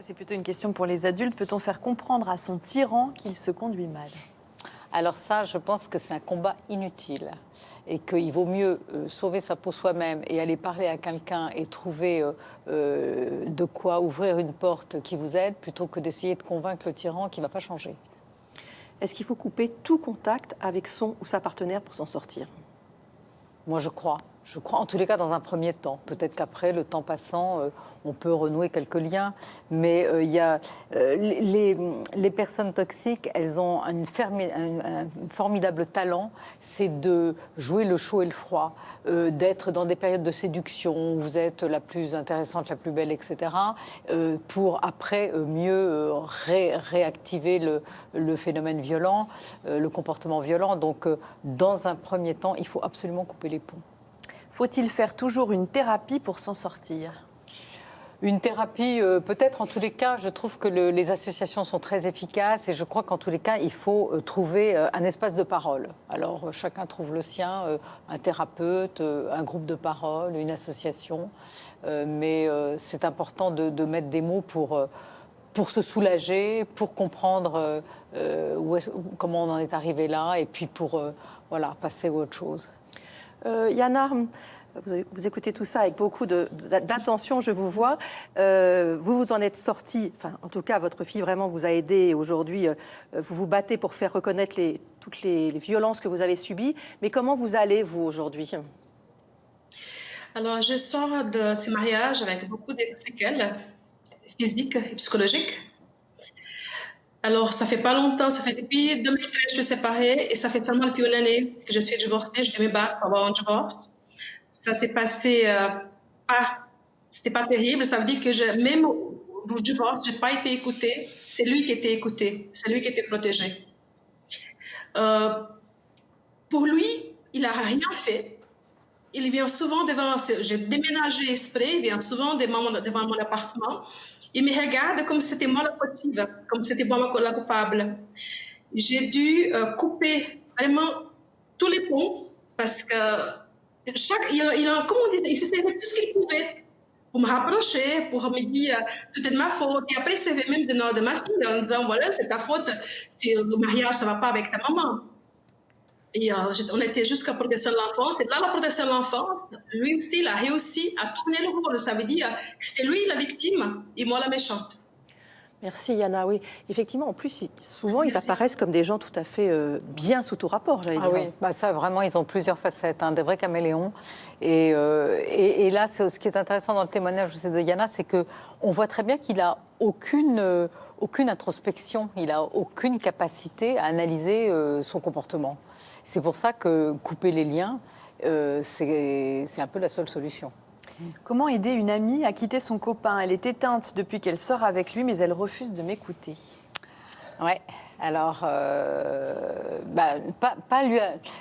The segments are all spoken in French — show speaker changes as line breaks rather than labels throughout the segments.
C'est plutôt une question pour les adultes. Peut-on faire comprendre à son tyran qu'il se conduit mal?
Alors ça, je pense que c'est un combat inutile et qu'il vaut mieux sauver sa peau soi-même et aller parler à quelqu'un et trouver de quoi ouvrir une porte qui vous aide plutôt que d'essayer de convaincre le tyran qui ne va pas changer.
Est-ce qu'il faut couper tout contact avec son ou sa partenaire pour s'en sortir?
Moi, je crois. Je crois, en tous les cas, dans un premier temps. Peut-être qu'après, le temps passant, on peut renouer quelques liens. Mais il y a les personnes toxiques, elles ont un formidable talent, c'est de jouer le chaud et le froid, d'être dans des périodes de séduction où vous êtes la plus intéressante, la plus belle, etc., pour après mieux réactiver le phénomène violent, le comportement violent. Donc, dans un premier temps, il faut absolument couper les ponts.
Faut-il faire toujours une thérapie pour s'en sortir?
Une thérapie, peut-être en tous les cas, je trouve que les associations sont très efficaces et je crois qu'en tous les cas, il faut trouver un espace de parole. Alors, chacun trouve le sien, un thérapeute, un groupe de parole, une association. Mais c'est important de mettre des mots pour se soulager, pour comprendre comment on en est arrivé là et puis pour passer à autre chose.
Yana, vous écoutez tout ça avec beaucoup d'attention, je vous vois. Vous en êtes sortie, enfin, en tout cas, votre fille vraiment vous a aidé. Aujourd'hui, vous vous battez pour faire reconnaître toutes les violences que vous avez subies. Mais comment vous allez, vous, aujourd'hui?
Alors, je sors de ce mariage avec beaucoup de séquelles physiques et psychologiques. Alors, ça fait pas longtemps, ça fait depuis 2013 que je suis séparée et ça fait seulement depuis une année que je suis divorcée. Je devais me battre pour avoir un divorce. Ça s'est passé c'était pas terrible. Ça veut dire que même au divorce, j'ai pas été écoutée. C'est lui qui était écouté, c'est lui qui était protégé. Pour lui, il a rien fait. Il vient souvent j'ai déménagé exprès, il vient souvent devant mon appartement. Il me regarde comme si c'était moi la fautive, comme si c'était moi la coupable. J'ai dû couper vraiment tous les ponts parce que il se servait tout ce qu'il pouvait pour me rapprocher, pour me dire tout est de ma faute. Et après, il servait même de ma fille en disant voilà, c'est ta faute si le mariage ne va pas avec ta maman. Et on était jusqu'à protection de l'enfance. Et là, la protection de l'enfance, lui aussi, il a réussi à tourner le rôle. Ça veut dire que c'était lui la victime et moi la méchante.
Merci Yana, oui. Effectivement, en plus, souvent, ils apparaissent comme des gens tout à fait bien sous tout rapport, j'allais dire.
Oui, ça, vraiment, ils ont plusieurs facettes, des vrais caméléons. Et là, ce qui est intéressant dans le témoignage de Yana, c'est qu'on voit très bien qu'il n'a aucune introspection, il n'a aucune capacité à analyser son comportement. C'est pour ça que couper les liens, c'est un peu la seule solution.
Comment aider une amie à quitter son copain? Elle est éteinte depuis qu'elle sort avec lui, mais elle refuse de m'écouter.
Ouais. Alors, pas lui.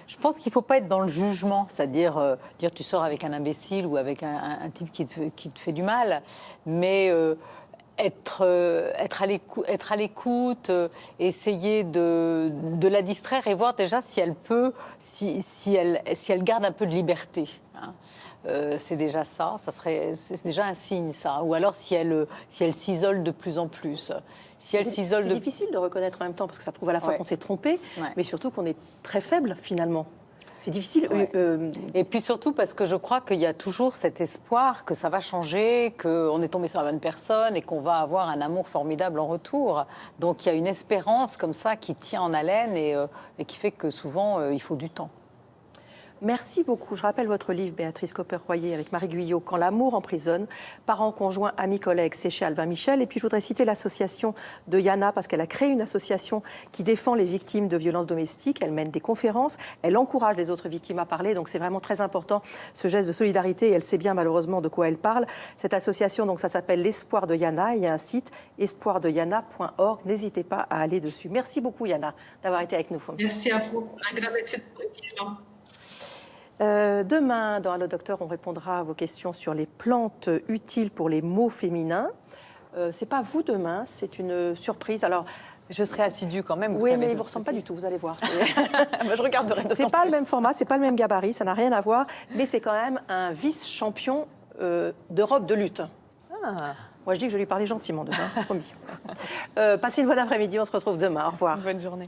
Je pense qu'il ne faut pas être dans le jugement, c'est-à-dire dire tu sors avec un imbécile ou avec un type qui te fait du mal, mais être à l'écoute, essayer de la distraire et voir déjà si elle peut, si elle garde un peu de liberté. C'est déjà ça, c'est déjà un signe, ça. Ou alors si elle s'isole de plus en plus.
C'est difficile de reconnaître en même temps, parce que ça prouve à la fois qu'on s'est trompé, mais surtout qu'on est très faible, finalement. C'est difficile.
Et puis surtout parce que je crois qu'il y a toujours cet espoir que ça va changer, qu'on est tombé sur la bonne personne et qu'on va avoir un amour formidable en retour. Donc il y a une espérance comme ça qui tient en haleine et qui fait que souvent il faut du temps.
Merci beaucoup. Je rappelle votre livre, Béatrice Copper-Royer, avec Marie Guyot, Quand l'amour emprisonne, parents, conjoints, amis, collègues. C'est chez Albin Michel. Et puis, je voudrais citer l'association de Yana, parce qu'elle a créé une association qui défend les victimes de violences domestiques. Elle mène des conférences. Elle encourage les autres victimes à parler. Donc, c'est vraiment très important, ce geste de solidarité. Et elle sait bien, malheureusement, de quoi elle parle. Cette association, donc, ça s'appelle l'Espoir de Yana. Il y a un site, espoirdeyana.org. N'hésitez pas à aller dessus. Merci beaucoup, Yana, d'avoir été avec nous.
Merci à vous.
Demain, dans Allo Docteur, on répondra à vos questions sur les plantes utiles pour les maux féminins. C'est pas vous demain, c'est une surprise. Alors,
je serai assidue quand même.
Oui, mais il ne vous ressemble pas du tout, vous allez voir.
Je regarderai d'autant plus.
C'est pas le même format, c'est pas le même gabarit, ça n'a rien à voir, mais c'est quand même un vice-champion d'Europe de lutte.
Ah.
Moi, je dis que je vais lui parler gentiment demain, promis. Passez une bonne après-midi, on se retrouve demain. Au revoir.
Bonne journée.